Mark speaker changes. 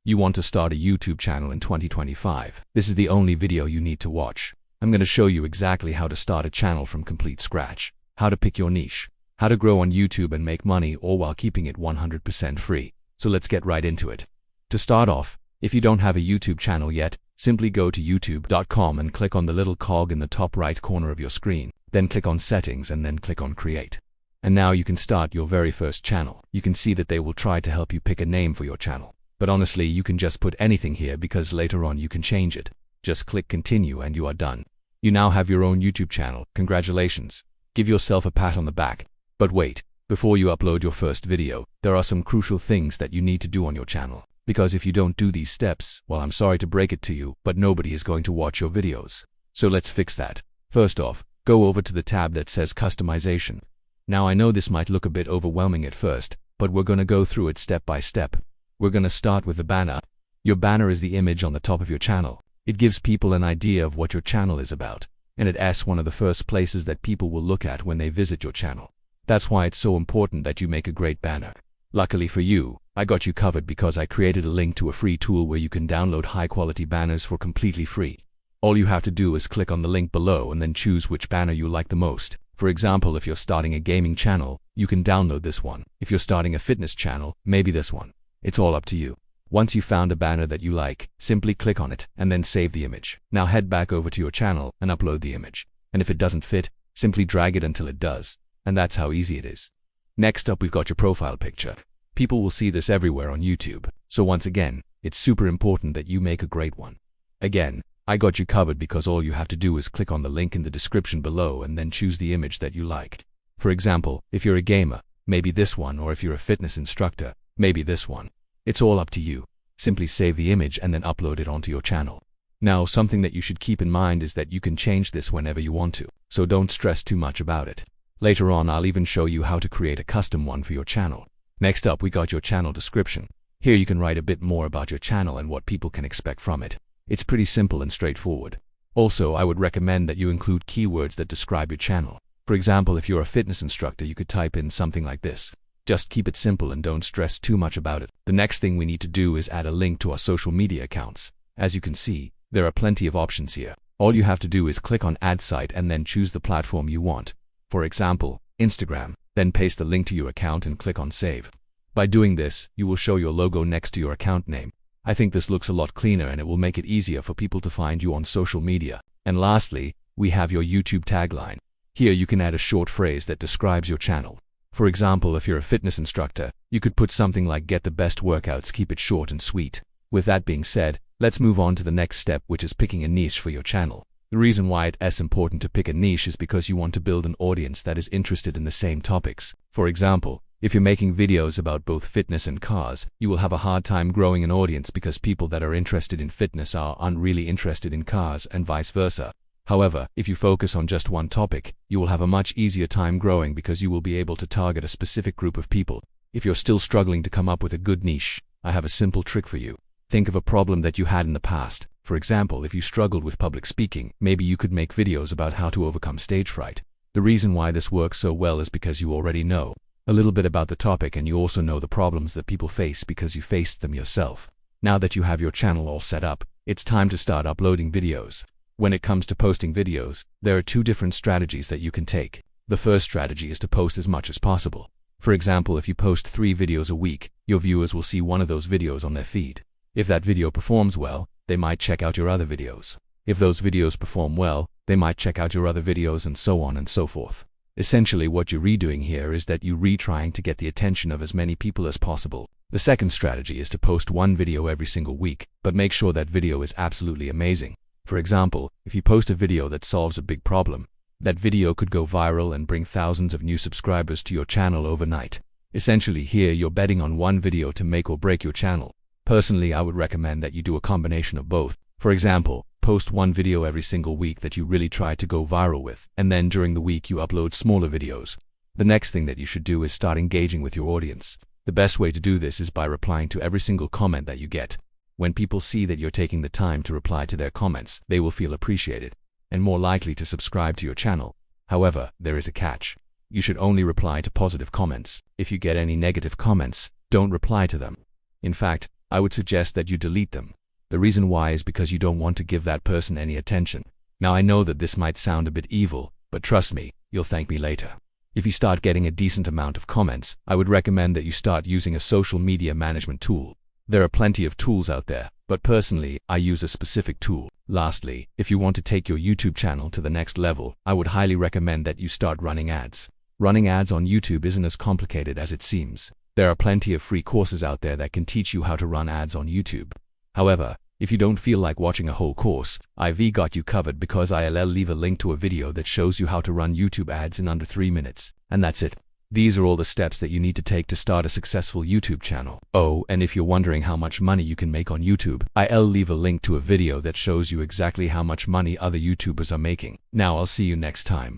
Speaker 1: You want to start a YouTube channel in 2025. This is the only video you need to watch. I'm going to show you exactly how to start a channel from complete scratch, how to pick your niche, how to grow on YouTube and make money all while keeping it 100% free. So let's get right into it. To start off, if you don't have a YouTube channel yet, simply go to youtube.com and click on the little cog in the top right corner of your screen. Then click on Settings and then click on Create. And now you can start your very first channel. You can see that they will try to help you pick a name for your channel. But honestly, you can just put anything here because later on you can change it. Just click Continue and you are done. You now have your own YouTube channel. Congratulations. Give yourself a pat on the back. But wait, before you upload your first video, there are some crucial things that you need to do on your channel. Because if you don't do these steps, well, I'm sorry to break it to you, but nobody is going to watch your videos. So let's fix that. First off, go over to the tab that says Customization. Now I know this might look a bit overwhelming at first, but we're going to go through it step by step. We're going to start with the banner. Your banner is the image on the top of your channel. It gives people an idea of what your channel is about, and it's one of the first places that people will look at when they visit your channel. That's why it's so important that you make a great banner. Luckily for you, I got you covered because I created a link to a free tool where you can download high-quality banners for completely free. All you have to do is click on the link below and then choose which banner you like the most. For example, if you're starting a gaming channel, you can download this one. If you're starting a fitness channel, maybe this one. It's all up to you. Once you've found a banner that you like, simply click on it and then save the image. Now head back over to your channel and upload the image. And if it doesn't fit, simply drag it until it does. And that's how easy it is. Next up, we've got your profile picture. People will see this everywhere on YouTube. So once again, it's super important that you make a great one. Again, I got you covered because all you have to do is click on the link in the description below and then choose the image that you like. For example, if you're a gamer, maybe this one, or if you're a fitness instructor, maybe this one. It's all up to you. Simply save the image and then upload it onto your channel. Now, something that you should keep in mind is that you can change this whenever you want to, so don't stress too much about it. Later on, I'll even show you how to create a custom one for your channel. Next up, we got your channel description. Here you can write a bit more about your channel and what people can expect from it. It's pretty simple and straightforward. Also, I would recommend that you include keywords that describe your channel. For example, if you're a fitness instructor, you could type in something like this. Just keep it simple and don't stress too much about it. The next thing we need to do is add a link to our social media accounts. As you can see, there are plenty of options here. All you have to do is click on Add Site and then choose the platform you want. For example, Instagram. Then paste the link to your account and click on Save. By doing this, you will show your logo next to your account name. I think this looks a lot cleaner and it will make it easier for people to find you on social media. And lastly, we have your YouTube tagline. Here you can add a short phrase that describes your channel. For example, if you're a fitness instructor, you could put something like "Get the best workouts." Keep it short and sweet. With that being said, let's move on to the next step, which is picking a niche for your channel. The reason why it's important to pick a niche is because you want to build an audience that is interested in the same topics. For example, if you're making videos about both fitness and cars, you will have a hard time growing an audience because people that are interested in fitness aren't really interested in cars and vice versa. However, if you focus on just one topic, you will have a much easier time growing because you will be able to target a specific group of people. If you're still struggling to come up with a good niche, I have a simple trick for you. Think of a problem that you had in the past. For example, if you struggled with public speaking, maybe you could make videos about how to overcome stage fright. The reason why this works so well is because you already know a little bit about the topic and you also know the problems that people face because you faced them yourself. Now that you have your channel all set up, it's time to start uploading videos. When it comes to posting videos, there are two different strategies that you can take. The first strategy is to post as much as possible. For example, if you post 3 videos a week, your viewers will see one of those videos on their feed. If that video performs well, they might check out your other videos. If those videos perform well, they might check out your other videos and so on and so forth. Essentially, what you're redoing here is that you're retrying to get the attention of as many people as possible. The second strategy is to post one video every single week, but make sure that video is absolutely amazing. For example, if you post a video that solves a big problem, that video could go viral and bring thousands of new subscribers to your channel overnight. Essentially, here you're betting on one video to make or break your channel. Personally, I would recommend that you do a combination of both. For example, post one video every single week that you really try to go viral with, and then during the week you upload smaller videos. The next thing that you should do is start engaging with your audience. The best way to do this is by replying to every single comment that you get. When people see that you're taking the time to reply to their comments, they will feel appreciated and more likely to subscribe to your channel. However, there is a catch. You should only reply to positive comments. If you get any negative comments, don't reply to them. In fact, I would suggest that you delete them. The reason why is because you don't want to give that person any attention. Now I know that this might sound a bit evil, but trust me, you'll thank me later. If you start getting a decent amount of comments, I would recommend that you start using a social media management tool. There are plenty of tools out there, but personally, I use a specific tool. Lastly, if you want to take your YouTube channel to the next level, I would highly recommend that you start running ads. Running ads on YouTube isn't as complicated as it seems. There are plenty of free courses out there that can teach you how to run ads on YouTube. However, if you don't feel like watching a whole course, I've got you covered because I'll leave a link to a video that shows you how to run YouTube ads in under 3 minutes. And that's it. These are all the steps that you need to take to start a successful YouTube channel. Oh, and if you're wondering how much money you can make on YouTube, I'll leave a link to a video that shows you exactly how much money other YouTubers are making. Now I'll see you next time.